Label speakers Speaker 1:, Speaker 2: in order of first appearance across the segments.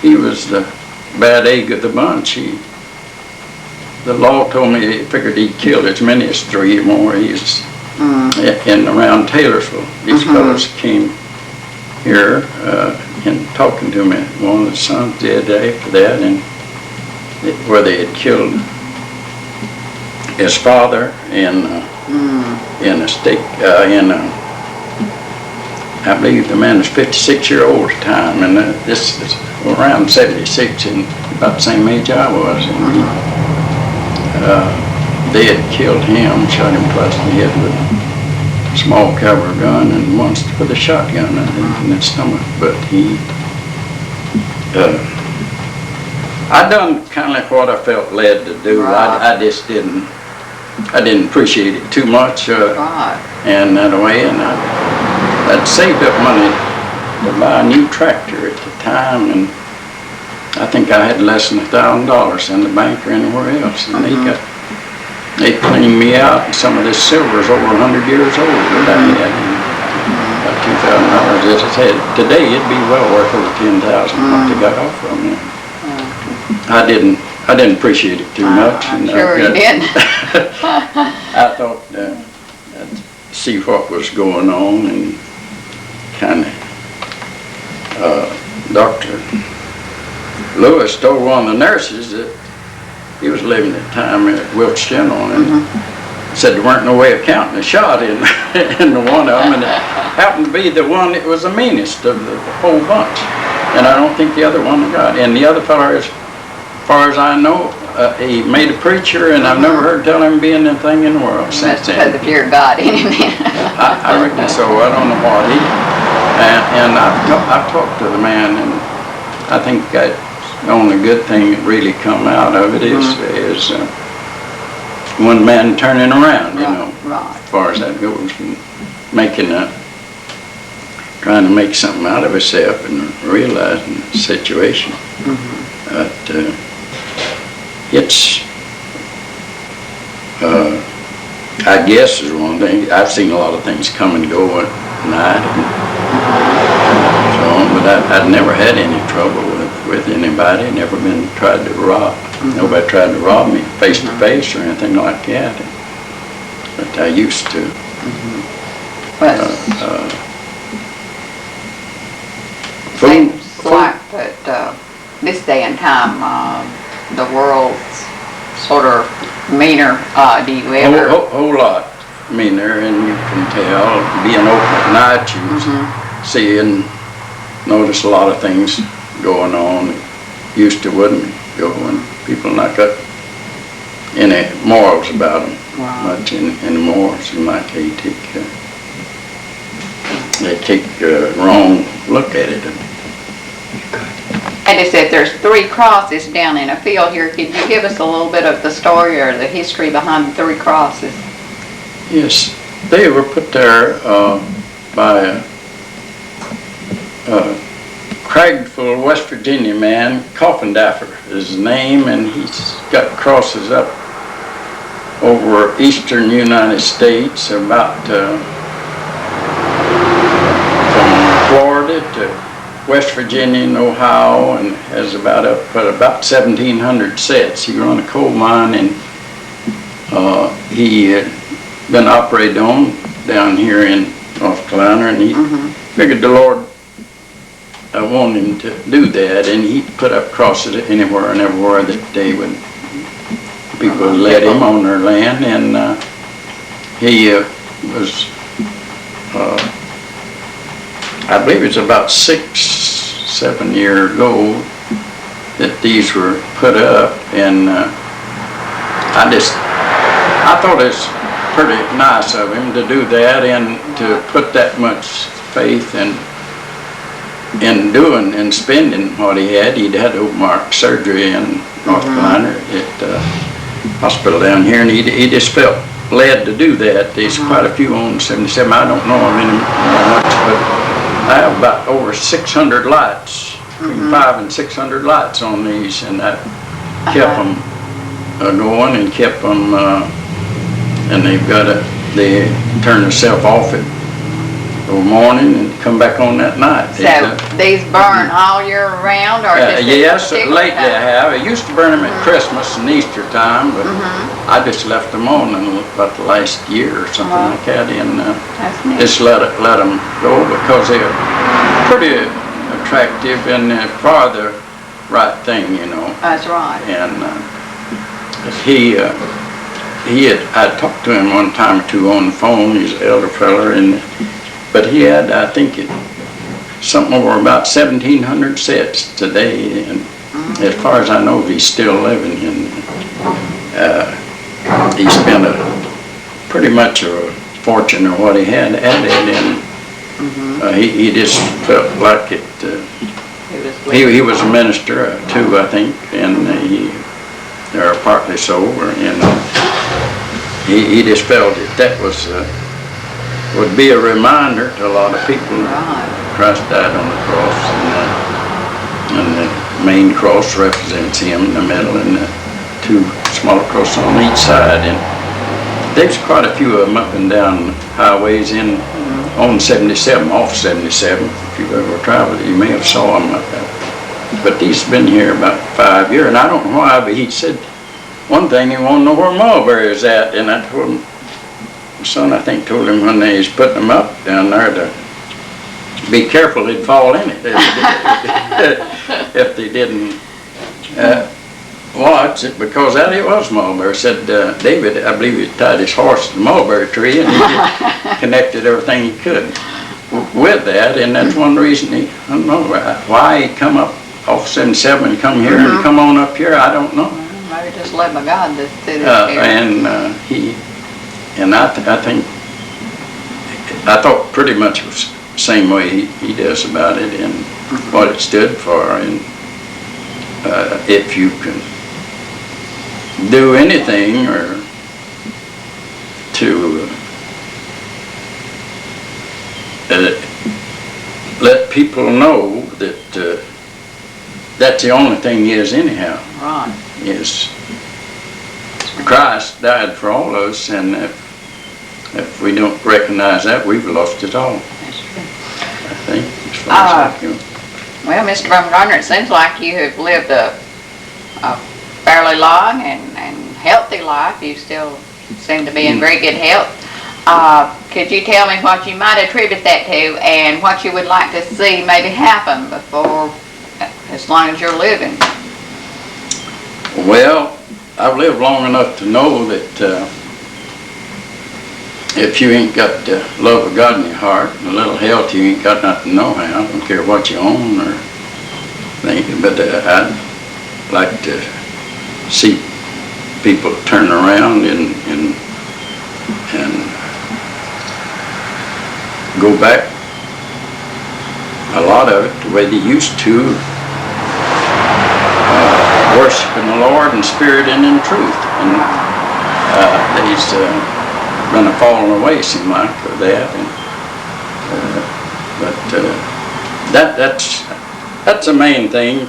Speaker 1: He was the bad egg of the bunch. The law told me he figured he'd killed as many as 3 more. He's in around Taylorsville. These fellows came here and talking to me. One of the sons did after that, and where they had killed his father in a stake I believe the man was 56-year-old at the time, and this is around 76, and about the same age I was. And they had killed him, shot him twice in the head with a small caliber gun, and once with a shotgun in the stomach. But I done kind of like what I felt led to do. I just didn't appreciate it too much, and that way, and I'd saved up money to buy a new tractor at the time, and I think I had less than $1,000 in the bank or anywhere else, and they cleaned me out, and some of this silver is over 100 years old that I had, about $2,000. As I said, today it'd be well worth over $10,000 what they got off from me. I didn't appreciate it too much.
Speaker 2: I'm sure you didn't.
Speaker 1: I thought I'd see what was going on, and kind of Dr. Lewis told one of the nurses that he was living at the time at Wilkes County, and said there weren't no way of counting a shot in the one of them, and it happened to be the one that was the meanest of the whole bunch, and I don't think the other one got. And the other fellow, as far as I know, he made a preacher, and I've never heard tell him being anything in the world since then.
Speaker 2: Because the fear of God in him.
Speaker 1: I reckon so. I don't know what and I've talked to the man, and I think that the only good thing that really come out of it is one man turning around, you know, as far as that goes, and trying to make something out of himself and realizing the situation. But it's, I guess is one thing. I've seen a lot of things come and go at night, and so on, but I'd never had any trouble with anybody. Never been tried to rob. Nobody tried to rob me face to face or anything like that. But I used to.
Speaker 2: Seems like that this day and time, the world's sort of meaner. Do you ever?
Speaker 1: Whole lot meaner, and you can tell. Being open at night, you see and notice a lot of things going on that used to wouldn't go, and people not got any morals about them much anymore. Seems like they take a wrong look at it.
Speaker 2: And it said there's 3 crosses down in a field here. Could you give us a little bit of the story or the history behind the 3 crosses?
Speaker 1: Yes, they were put there by a Craigville, West Virginia man. Coffindaffer is his name, and he's got crosses up over eastern United States, about from Florida to West Virginia and Ohio, and has about 1,700 sets. He run a coal mine, and he had been operated on down here in North Carolina, and he figured the Lord wanted him to do that, and he put up crosses anywhere and everywhere that people would let him on their land, and he was I believe it's about 6-7 years ago that these were put up, and I thought it was pretty nice of him to do that and to put that much faith in doing and spending what he had. He'd had open heart surgery in North Carolina at the hospital down here, and he just felt led to do that. There's quite a few on 77. I don't know him any much, but I have about over 600 lights, between 500 and 600 lights on these, and that kept them going and kept them, and they turn themselves off at the morning and come back on that night.
Speaker 2: So these burn all year round, or just
Speaker 1: yes, lately I have. I used to burn them at Christmas and Easter time, but I just left them on in about the last year or something like that, and just let them go because they're pretty attractive and for the right thing, you know.
Speaker 2: That's right.
Speaker 1: And I talked to him one time or two on the phone. He's an elder feller, but he had, I think, something over about 1,700 sets today. And as far as I know, he's still living. And he spent pretty much a fortune or what he had added, and he just felt like it. He was a minister too, I think, and or partly so, and he just felt that was would be a reminder to a lot of people. Christ died on the cross, and the main cross represents him in the middle, and the two smaller crosses on each side. And there's quite a few of them up and down highways on 77, off 77. If you've ever traveled, you may have saw them up there. But he's been here about 5 years, and I don't know why, but he said one thing, he wanted to know where Mulberry is at, and I told him, my son, I think, told him when they was putting them up down there to be careful he'd fall in it if they didn't watch it, because that it was mulberry. Said David, I believe, he tied his horse to the mulberry tree, and he just connected everything he could with that, and that's one reason I don't know why he come up off 77 and come here and come on up here. I don't know.
Speaker 2: Maybe just led by God to do this here.
Speaker 1: I thought pretty much it was the same way he does about it and what it stood for, and if you can do anything or to let people know that that's the only thing is anyhow.
Speaker 2: Right.
Speaker 1: Is Christ died for all of us, and if we don't recognize that, we've lost it all.
Speaker 2: That's true.
Speaker 1: I think. As far as I can.
Speaker 2: Well, Mr. Bumgardner, it seems like you have lived a fairly long and healthy life. You still seem to be in very good health. Could you tell me what you might attribute that to, and what you would like to see maybe happen before, as long as you're living?
Speaker 1: Well, I've lived long enough to know that if you ain't got the love of God in your heart and a little health, you ain't got nothing no how. I don't care what you own or think. But I'd like to see people turn around and go back, a lot of it, the way they used to, worshiping the Lord in spirit and in truth. And they's been a falling away, seem like, of that. And, that's the main thing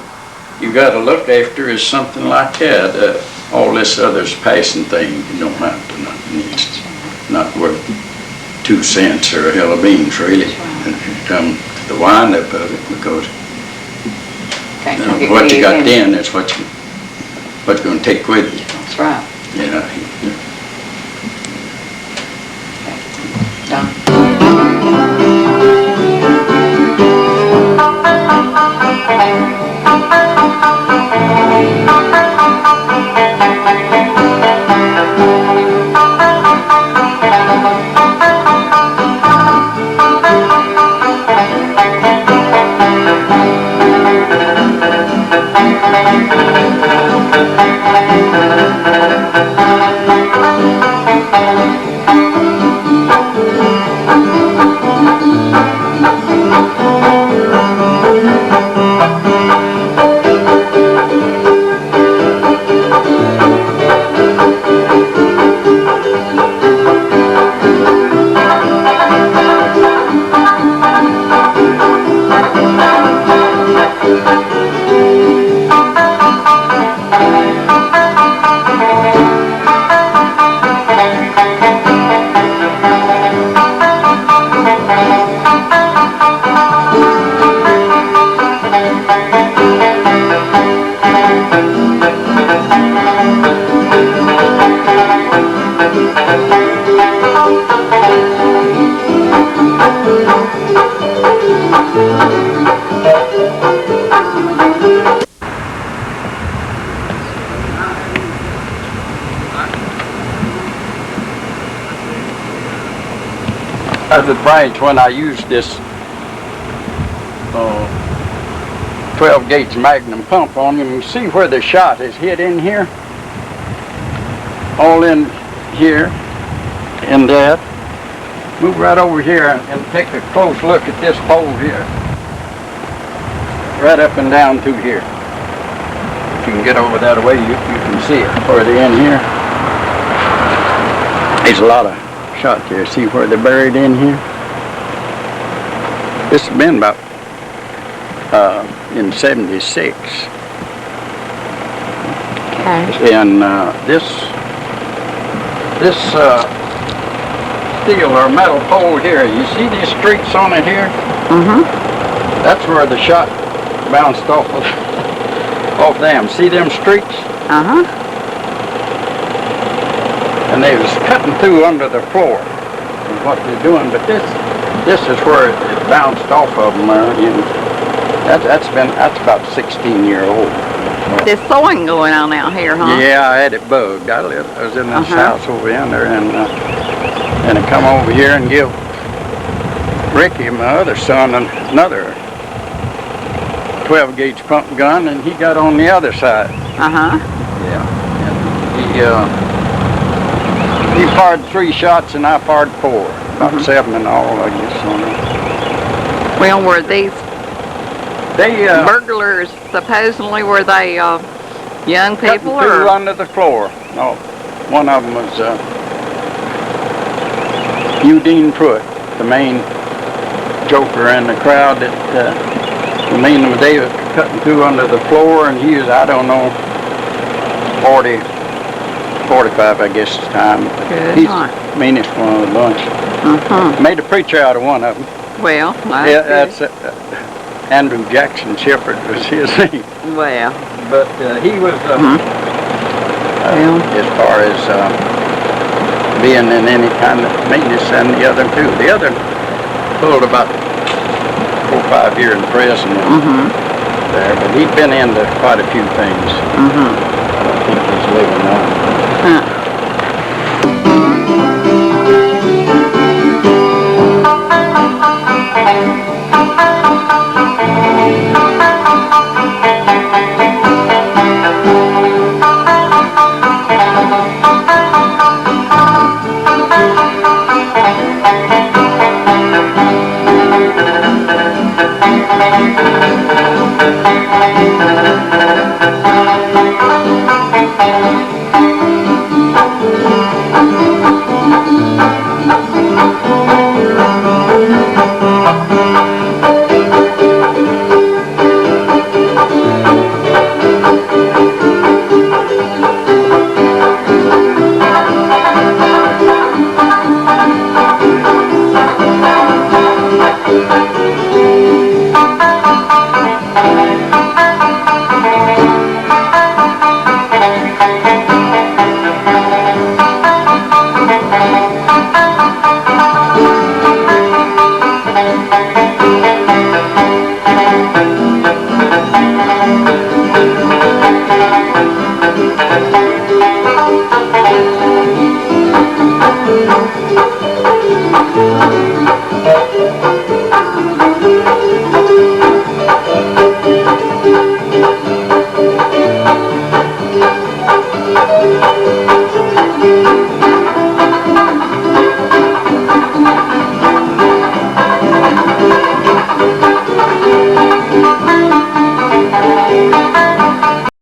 Speaker 1: you got to look after, is something like that. All this other's passing thing, you don't have to nothing. It's not worth 2 cents or a hill of beans, really, if you come to the wind-up of it, because what you got then is what you're going to take with you.
Speaker 2: That's right.
Speaker 1: Yeah. At the branch when I used this 12 gauge Magnum pump on him, you see where the shot is hit in here? All in here, in that. Move right over here and take a close look at this hole here. Right up and down through here. If you can get over that way, you can see it further in here. There's a lot of shot there. See where they're buried in here? This has been about in 76.
Speaker 2: Okay.
Speaker 1: And this steel or metal pole here, you see these streaks on it here?
Speaker 2: Mm-hmm.
Speaker 1: That's where the shot bounced off them. See them streaks?
Speaker 2: Uh-huh.
Speaker 1: And they was cutting through under the floor is what they're doing. But this is where it bounced off of them. That's about 16-year-old.
Speaker 2: There's sewing going on out here, huh?
Speaker 1: Yeah, I had it bugged. I was in this house over in there, and I come over here and give Ricky, my other son, another 12 gauge pump gun, and he got on the other side.
Speaker 2: Uh-huh.
Speaker 1: Yeah. And he fired 3 shots and I fired 4. About 7 in all, I guess.
Speaker 2: Well, were these burglars supposedly, were they young people or?
Speaker 1: Under the floor. No, one of them was Eugene Pruitt, the main joker in the crowd. They was cutting through under the floor, and he was, I don't know, 40, 45, I guess, time.
Speaker 2: Good.
Speaker 1: He's the meanest one of the bunch. Made a preacher out of one of them.
Speaker 2: Well,
Speaker 1: that's Andrew Jackson Shepherd was his name.
Speaker 2: Well.
Speaker 1: But he was, as far as being in any kind of maintenance, and the other two. The other pulled about 4 or 5 years in prison there, but he'd been into quite a few things. I don't think he's living now.